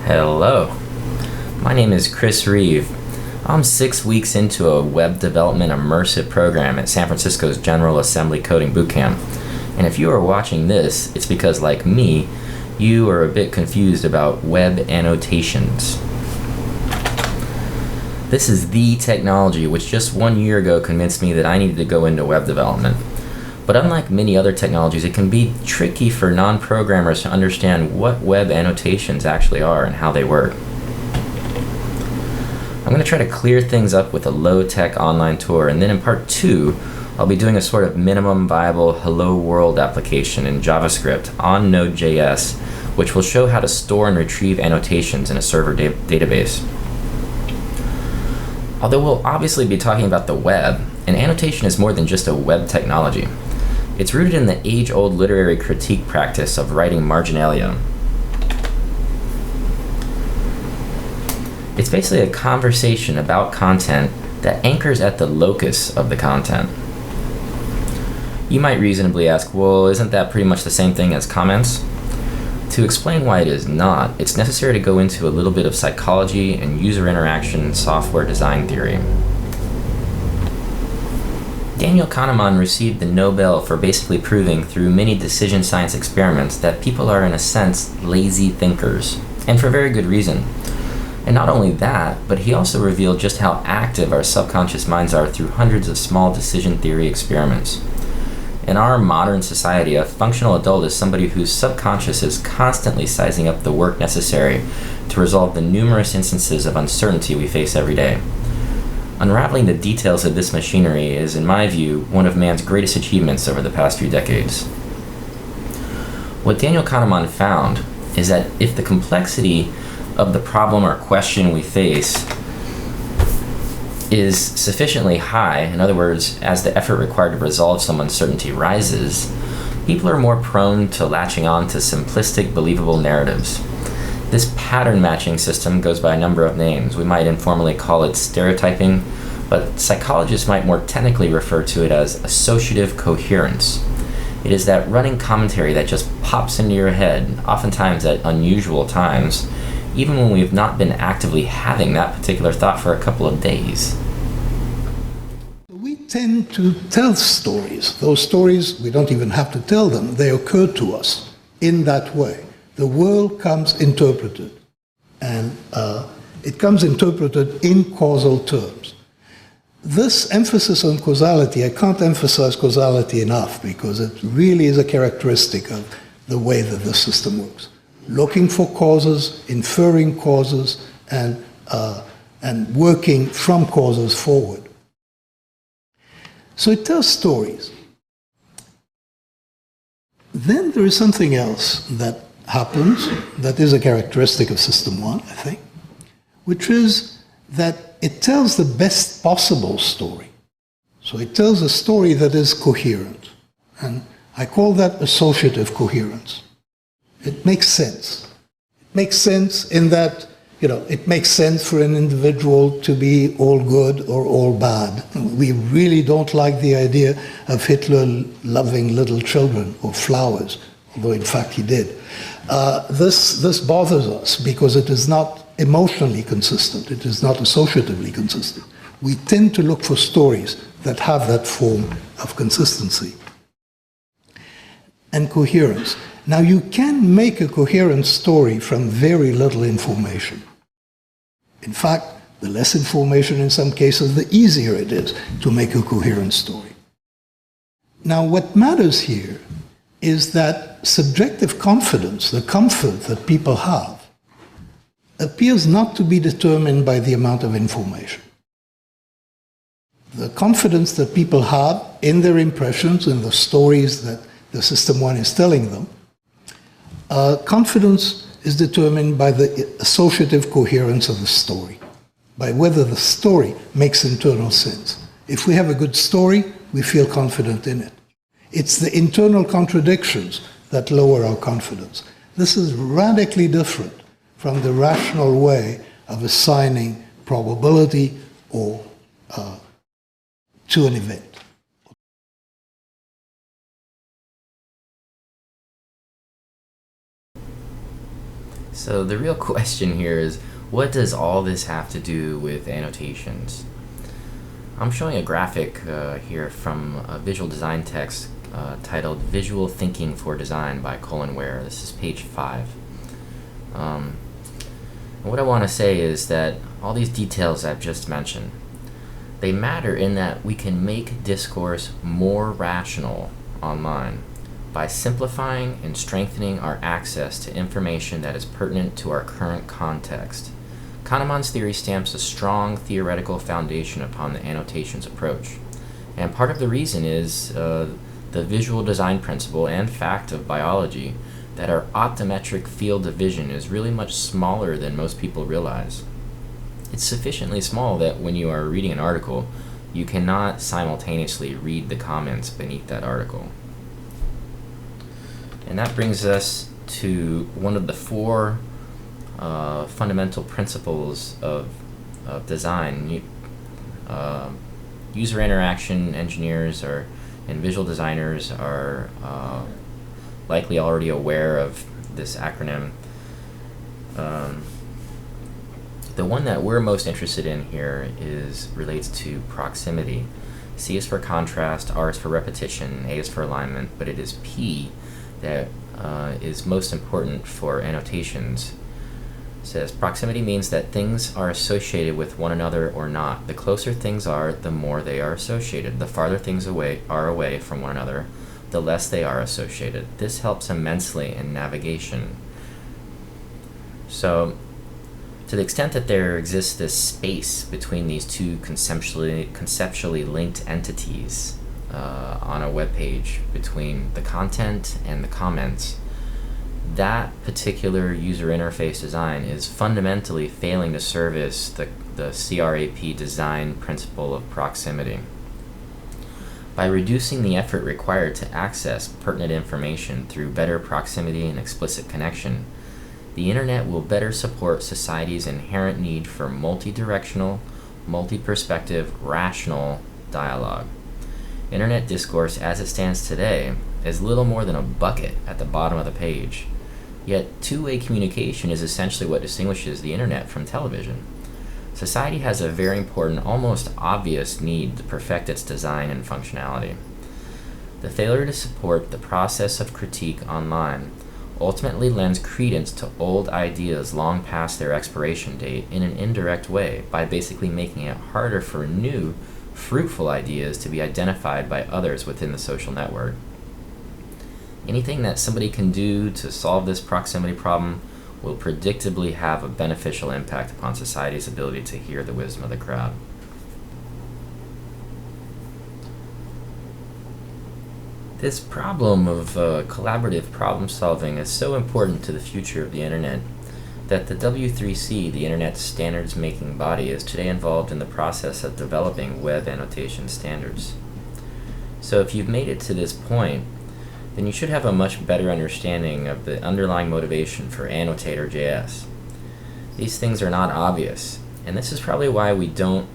Hello, my name is Chris Reeve. I'm 6 weeks into a web development immersive program at San Francisco's General Assembly Coding Bootcamp. And if you are watching this, it's because, like me, you are a bit confused about web annotations. This is the technology which just 1 year ago convinced me that I needed to go into web development. But unlike many other technologies, it can be tricky for non-programmers to understand what web annotations actually are and how they work. I'm going to try to clear things up with a low-tech online tour, and then in part 2, I'll be doing a sort of minimum viable hello world application in JavaScript on Node.js, which will show how to store and retrieve annotations in a server database. Although we'll obviously be talking about the web, an annotation is more than just a web technology. It's rooted in the age-old literary critique practice of writing marginalia. It's basically a conversation about content that anchors at the locus of the content. You might reasonably ask, well, isn't that pretty much the same thing as comments? To explain why it is not, it's necessary to go into a little bit of psychology and user interaction software design theory. Daniel Kahneman received the Nobel for basically proving through many decision science experiments that people are, in a sense, lazy thinkers, and for very good reason. And not only that, but he also revealed just how active our subconscious minds are through hundreds of small decision theory experiments. In our modern society, a functional adult is somebody whose subconscious is constantly sizing up the work necessary to resolve the numerous instances of uncertainty we face every day. Unraveling the details of this machinery is, in my view, one of man's greatest achievements over the past few decades. What Daniel Kahneman found is that if the complexity of the problem or question we face is sufficiently high, in other words, as the effort required to resolve some uncertainty rises, people are more prone to latching on to simplistic, believable narratives. This pattern matching system goes by a number of names. We might informally call it stereotyping, but psychologists might more technically refer to it as associative coherence. It is that running commentary that just pops into your head, oftentimes at unusual times, even when we've not been actively having that particular thought for a couple of days. We tend to tell stories. Those stories, we don't even have to tell them. They occur to us in that way. The world comes interpreted, and it comes interpreted in causal terms. This emphasis on causality, I can't emphasize causality enough because it really is a characteristic of the way that the system works. Looking for causes, inferring causes, and working from causes forward. So it tells stories. Then there is something else that happens that is a characteristic of System 1, I think, which is that it tells the best possible story. So it tells a story that is coherent. And I call that associative coherence. It makes sense. It makes sense in that, it makes sense for an individual to be all good or all bad. We really don't like the idea of Hitler loving little children or flowers, although in fact he did. This bothers us because it is not emotionally consistent. It is not associatively consistent. We tend to look for stories that have that form of consistency and coherence. Now, you can make a coherent story from very little information. In fact, the less information in some cases, the easier it is to make a coherent story. Now, what matters here is that subjective confidence, the comfort that people have, appears not to be determined by the amount of information. The confidence that people have in their impressions, in the stories that the System 1 is telling them, confidence is determined by the associative coherence of the story, by whether the story makes internal sense. If we have a good story, we feel confident in it. It's the internal contradictions that lower our confidence. This is radically different from the rational way of assigning probability or to an event. So the real question here is, what does all this have to do with annotations? I'm showing a graphic here from a visual design text titled Visual Thinking for Design by Colin Ware. This is page 5. And what I want to say is that all these details I've just mentioned, they matter in that we can make discourse more rational online by simplifying and strengthening our access to information that is pertinent to our current context. Kahneman's theory stamps a strong theoretical foundation upon the annotations approach. And part of the reason is the visual design principle and fact of biology that our optometric field of vision is really much smaller than most people realize. It's sufficiently small that when you are reading an article, you cannot simultaneously read the comments beneath that article. And that brings us to one of the 4 fundamental principles of design. User interaction engineers and visual designers are likely already aware of this acronym. The one that we're most interested in here relates to proximity. C is for contrast, R is for repetition, A is for alignment, but it is P that is most important for annotations. It says proximity means that things are associated with one another or not. The closer things are, the more they are associated. The farther things are away from one another, the less they are associated. This helps immensely in navigation. So, to the extent that there exists this space between these two conceptually linked entities on a web page, between the content and the comments, that particular user interface design is fundamentally failing to service the CRAP design principle of proximity. By reducing the effort required to access pertinent information through better proximity and explicit connection, the internet will better support society's inherent need for multi-directional, multi-perspective, rational dialogue. Internet discourse as it stands today is little more than a bucket at the bottom of the page. Yet two-way communication is essentially what distinguishes the internet from television. Society has a very important, almost obvious need to perfect its design and functionality. The failure to support the process of critique online ultimately lends credence to old ideas long past their expiration date in an indirect way by basically making it harder for new, fruitful ideas to be identified by others within the social network. Anything that somebody can do to solve this proximity problem will predictably have a beneficial impact upon society's ability to hear the wisdom of the crowd. This problem of collaborative problem solving is so important to the future of the internet that the W3C, the Internet Standards Making Body, is today involved in the process of developing web annotation standards. So if you've made it to this point, then you should have a much better understanding of the underlying motivation for Annotator.js. These things are not obvious, and this is probably why we don't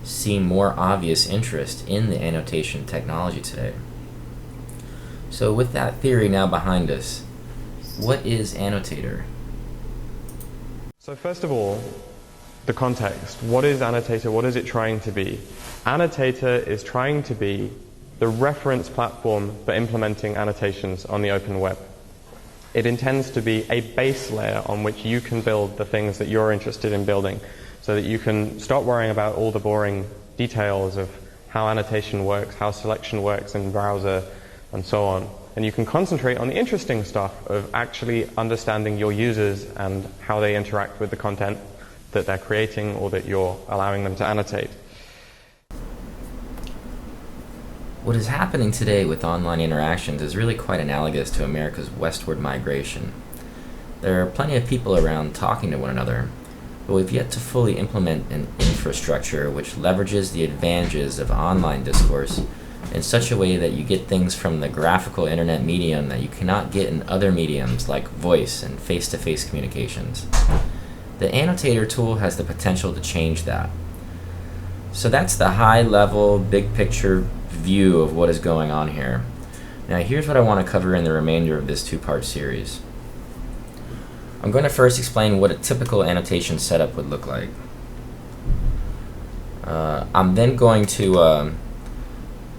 see more obvious interest in the annotation technology today. So with that theory now behind us, what is Annotator? So first of all, the context. What is Annotator? What is it trying to be? Annotator is trying to be the reference platform for implementing annotations on the open web. It intends to be a base layer on which you can build the things that you're interested in building, so that you can stop worrying about all the boring details of how annotation works, how selection works in browser, and so on. And you can concentrate on the interesting stuff of actually understanding your users and how they interact with the content that they're creating or that you're allowing them to annotate. What is happening today with online interactions is really quite analogous to America's westward migration. There are plenty of people around talking to one another, but we've yet to fully implement an infrastructure which leverages the advantages of online discourse in such a way that you get things from the graphical internet medium that you cannot get in other mediums like voice and face-to-face communications. The Annotator tool has the potential to change that. So that's the high-level, big-picture view of what is going on here. Now here's what I want to cover in the remainder of this two-part series. I'm going to first explain what a typical annotation setup would look like. I'm then going to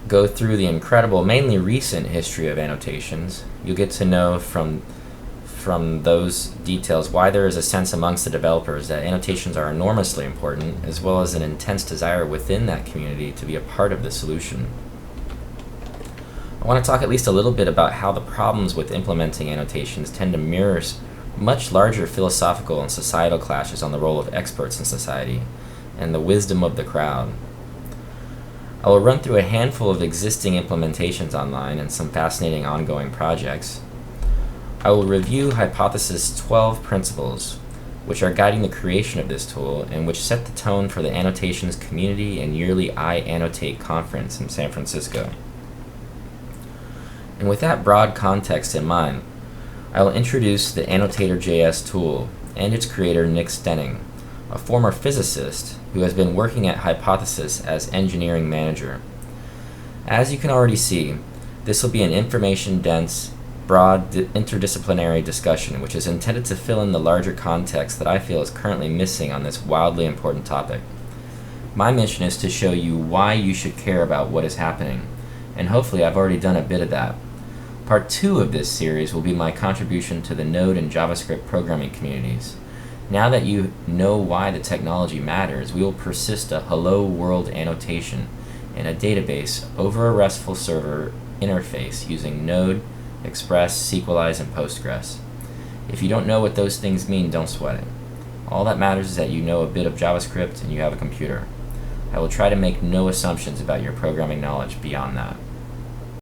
go through the incredible, mainly recent history of annotations. You'll get to know from those details why there is a sense amongst the developers that annotations are enormously important, as well as an intense desire within that community to be a part of the solution. I want to talk at least a little bit about how the problems with implementing annotations tend to mirror much larger philosophical and societal clashes on the role of experts in society and the wisdom of the crowd. I will run through a handful of existing implementations online and some fascinating ongoing projects. I will review Hypothesis 12 principles, which are guiding the creation of this tool and which set the tone for the annotations community and yearly I Annotate conference in San Francisco. And with that broad context in mind, I will introduce the Annotator.js tool and its creator Nick Stenning, a former physicist who has been working at Hypothesis as engineering manager. As you can already see, this will be an information-dense, broad, interdisciplinary discussion which is intended to fill in the larger context that I feel is currently missing on this wildly important topic. My mission is to show you why you should care about what is happening, and hopefully I've already done a bit of that. Part 2 of this series will be my contribution to the Node and JavaScript programming communities. Now that you know why the technology matters, we will persist a hello world annotation in a database over a RESTful server interface using Node, Express, sequelize, and Postgres. If you don't know what those things mean, don't sweat it. All that matters is that you know a bit of JavaScript and you have a computer. I will try to make no assumptions about your programming knowledge beyond that.